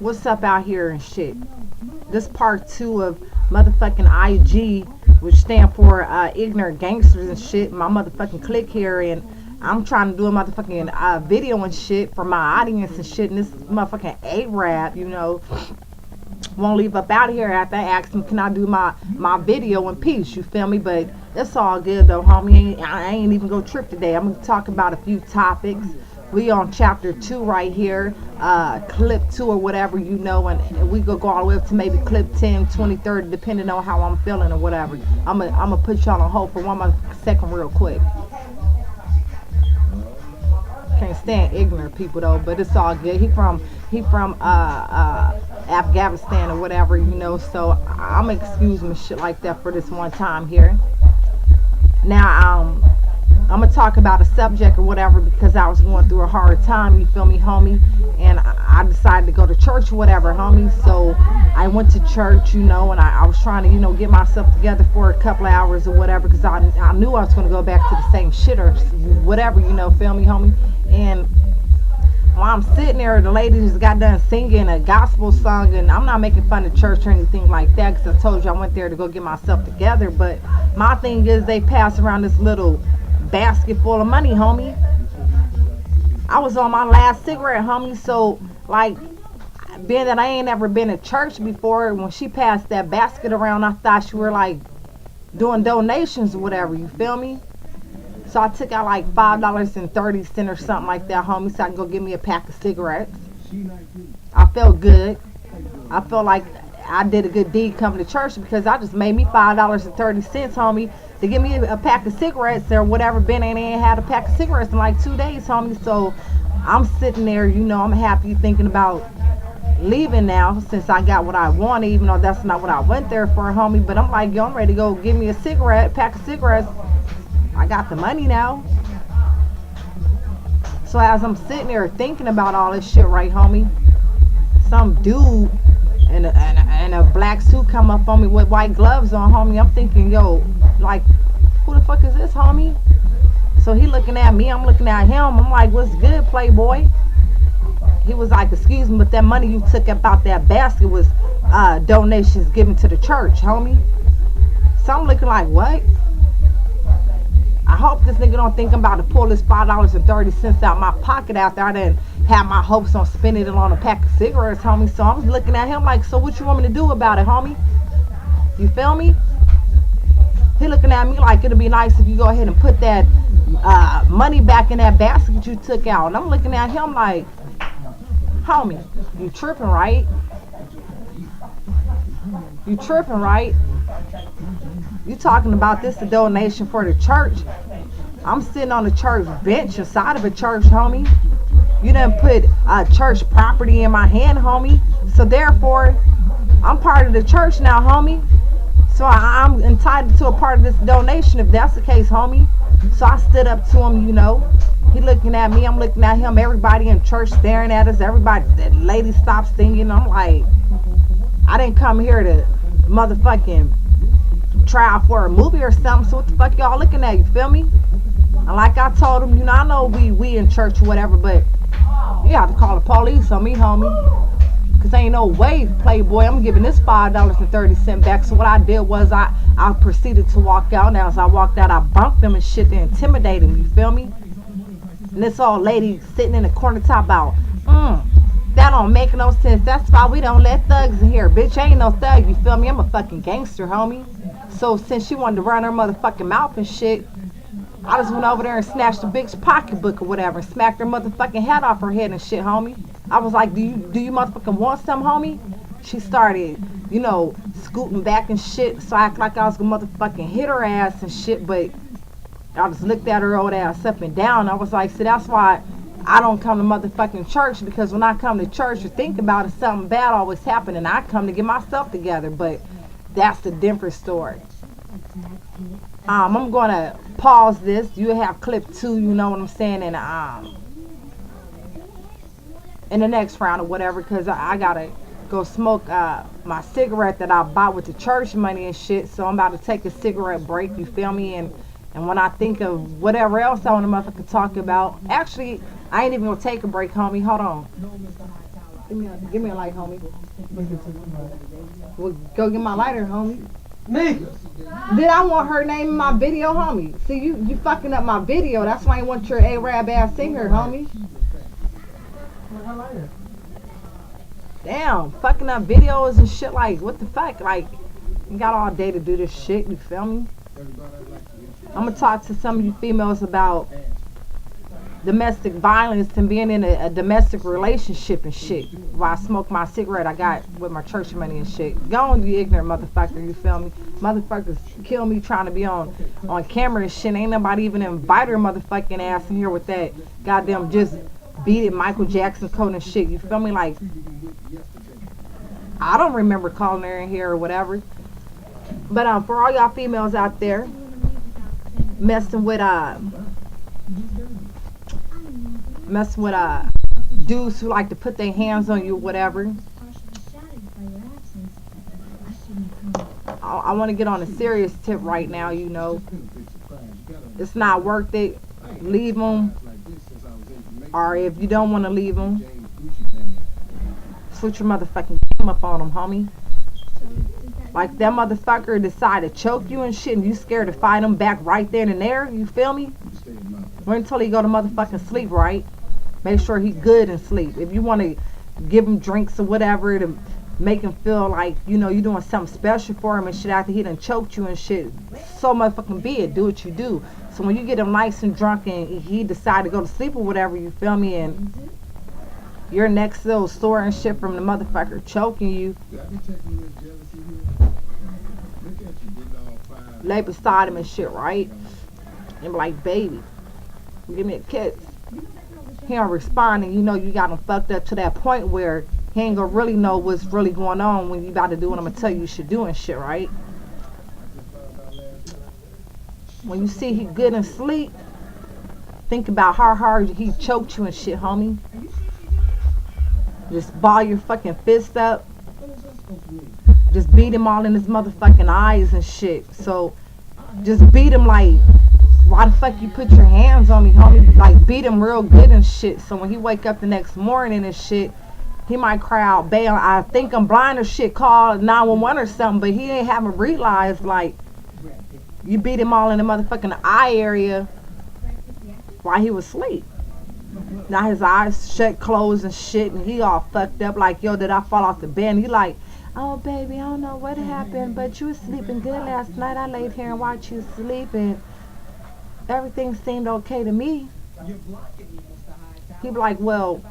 What's up out here and shit? This part two of motherfucking IG, which stand for ignorant gangsters and shit. My motherfucking click here, and I'm trying to do a motherfucking video and shit for my audience and shit. And this motherfucking A-rap, won't leave up out of here after I asked him, can I do my video in peace? You feel me? But it's all good though, homie. I ain't even go trip today. I'm gonna talk about a few topics. We on chapter 2 right here, clip 2 or whatever, and we go all the way up to maybe clip 10, 20, 30, depending on how I'm feeling or whatever. I'm gonna put y'all on hold for one second real quick. Can't stand ignorant people though, but it's all good. He from Afghanistan or whatever, so I'm excuse me shit like that for this one time here. Now I'm gonna talk about a subject or whatever because I was going through a hard time, you feel me, homie, and I decided to go to church or whatever, homie. So I went to church, and I was trying to, get myself together for a couple of hours or whatever because I knew I was gonna go back to the same shit or whatever, feel me, homie. And while I'm sitting there, the lady just got done singing a gospel song, and I'm not making fun of church or anything like that because I told you I went there to go get myself together. But my thing is they pass around this little basket full of money, homie. I was on my last cigarette, homie, so like being that I ain't ever been to church before, when she passed that basket around, I thought she were like doing donations or whatever, you feel me? So I took out like $5.30 or something like that, homie, so I can go get me a pack of cigarettes. I felt good. I felt like I did a good deed coming to church because I just made me $5.30, homie, to give me a pack of cigarettes or whatever. Ben ain't had a pack of cigarettes in like 2 days, homie. So I'm sitting there, I'm happy thinking about leaving now since I got what I wanted, even though that's not what I went there for, homie. But I'm like, yo, I'm ready to go give me a pack of cigarettes. I got the money now. So as I'm sitting there thinking about all this shit, right, homie, some dude in a black suit come up on me with white gloves on, homie. I'm thinking, yo, like, who the fuck is this, homie? So he looking at me, I'm looking at him. I'm like, what's good, playboy? He was like, excuse me, but that money you took up out that basket was donations given to the church, homie. So I'm looking like, what? I hope this nigga don't think I'm about to pull this $5.30 out my pocket after I didn't have my hopes on spending it on a pack of cigarettes, homie. So I'm looking at him like, so what you want me to do about it, homie? You feel me? He looking at me like, it'll be nice if you go ahead and put that money back in that basket you took out. And I'm looking at him like, homie, you tripping, right? You tripping, right? You talking about this a donation for the church? I'm sitting on the church bench inside of a church, homie. You done put church property in my hand, homie. So therefore, I'm part of the church now, homie. So I'm entitled to a part of this donation if that's the case, homie. So I stood up to him, He looking at me, I'm looking at him. Everybody in church staring at us. Everybody, that lady stopped singing. I'm like, I didn't come here to motherfucking try out for a movie or something. So what the fuck y'all looking at? You feel me? And like I told him, I know we in church or whatever, but you have to call the police on me, homie. Cause ain't no way, playboy, I'm giving this $5.30 back. So what I did was I proceeded to walk out. Now as I walked out, I bumped them and shit to intimidate him. You feel me? And this old lady sitting in the corner talking about, that don't make no sense. That's why we don't let thugs in here. Bitch, I ain't no thug, you feel me? I'm a fucking gangster, homie. So since she wanted to run her motherfucking mouth and shit, I just went over there and snatched the bitch pocketbook or whatever and smacked her motherfucking hat off her head and shit, homie. I was like, do you motherfucking want some, homie? She started, scooting back and shit. So I act like I was gonna motherfucking hit her ass and shit, but I just looked at her old ass up and down. I was like, see, that's why I don't come to motherfucking church, because when I come to church or think about it, something bad always happens, and I come to get myself together. But that's a different story. I'm gonna pause this. You have clip 2, you know what I'm saying, and in the next round or whatever, because I gotta go smoke my cigarette that I bought with the church money and shit. So I'm about to take a cigarette break, you feel me? And when I think of whatever else I want to motherfucking talk about, actually, I ain't even gonna take a break, homie. Hold on. Give me a light, homie. Well, go get my lighter, homie. Me? Did I want her name in my video, homie? See, you fucking up my video. That's why I want your Arab ass in here, homie. Damn, fucking up videos and shit. Like, what the fuck? Like, you got all day to do this shit. You feel me? I'm gonna talk to some of you females about domestic violence and being in a domestic relationship and shit. While I smoke my cigarette I got with my church money and shit. Go on, you ignorant motherfucker, you feel me? Motherfuckers kill me trying to be on camera and shit. Ain't nobody even invite her motherfucking ass in here with that goddamn just beat it Michael Jackson coat and shit. You feel me? Like, I don't remember calling her in here or whatever. But for all y'all females out there messing with dudes who like to put their hands on you or whatever, I want to get on a serious tip right now. You know, it's not worth it. Leave them, or if you don't want to leave them, switch your motherfucking game up on them, homie. Like, that motherfucker decide to choke you and shit, and you scared to fight him back right then and there. You feel me? Wait until he go to motherfucking sleep, right? Make sure he good and sleep. If you want to give him drinks or whatever to make him feel like, you know, you doing something special for him and shit after he done choked you and shit, so motherfucking be it. Do what you do. So when you get him nice and drunk and he decide to go to sleep or whatever, you feel me, and your neck's still sore and shit from the motherfucker choking you, lay beside him and shit, right? And be like, baby, give me a kiss. He don't respond, and you know you got him fucked up to that point where he ain't gonna really know what's really going on when you about to do what I'm gonna tell you should do and shit, right? When you see he good and sleep, think about how hard he choked you and shit, homie. Just ball your fucking fist up. Just beat him all in his motherfucking eyes and shit. So just beat him like, why the fuck you put your hands on me, homie? Like, beat him real good and shit. So when he wake up the next morning and shit, he might cry out, bail, I think I'm blind or shit, call 911 or something. But he ain't haven't realized, like, you beat him all in the motherfucking eye area while he was asleep. Now his eyes shut, closed and shit, and he all fucked up like, yo, did I fall off the bed? And he like, oh, baby, I don't know what happened, but you was sleeping good last night. I laid here and watched you sleep, and everything seemed okay to me. He be like, well,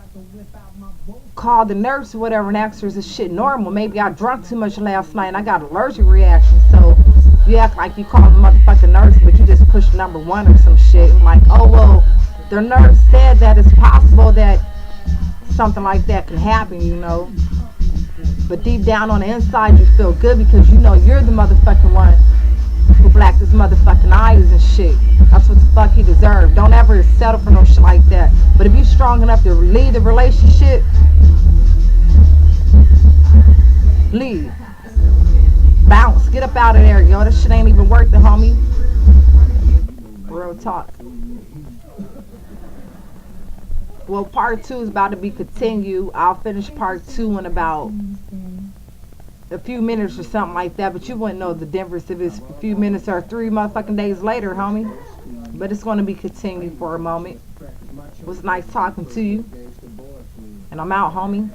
call the nurse or whatever and ask her, is this shit normal? Maybe I drunk too much last night and I got an allergic reaction. So you act like you called the motherfucking nurse, but you just pushed number 1 or some shit. And like, oh, well, the nurse said that it's possible that something like that could happen, you know. But deep down on the inside, you feel good because you know you're the motherfucking one who blacked his motherfucking eyes and shit. That's what the fuck he deserved. Don't ever settle for no shit like that. But if you're strong enough to leave the relationship, leave. Bounce. Get up out of there, yo. That shit ain't even worth it, homie. Real talk. Well, part 2 is about to be continued. I'll finish part 2 in about a few minutes or something like that, but you wouldn't know the difference if it's a few minutes or 3 motherfucking days later, homie. But it's going to be continued for a moment. It was nice talking to you, and I'm out, homie.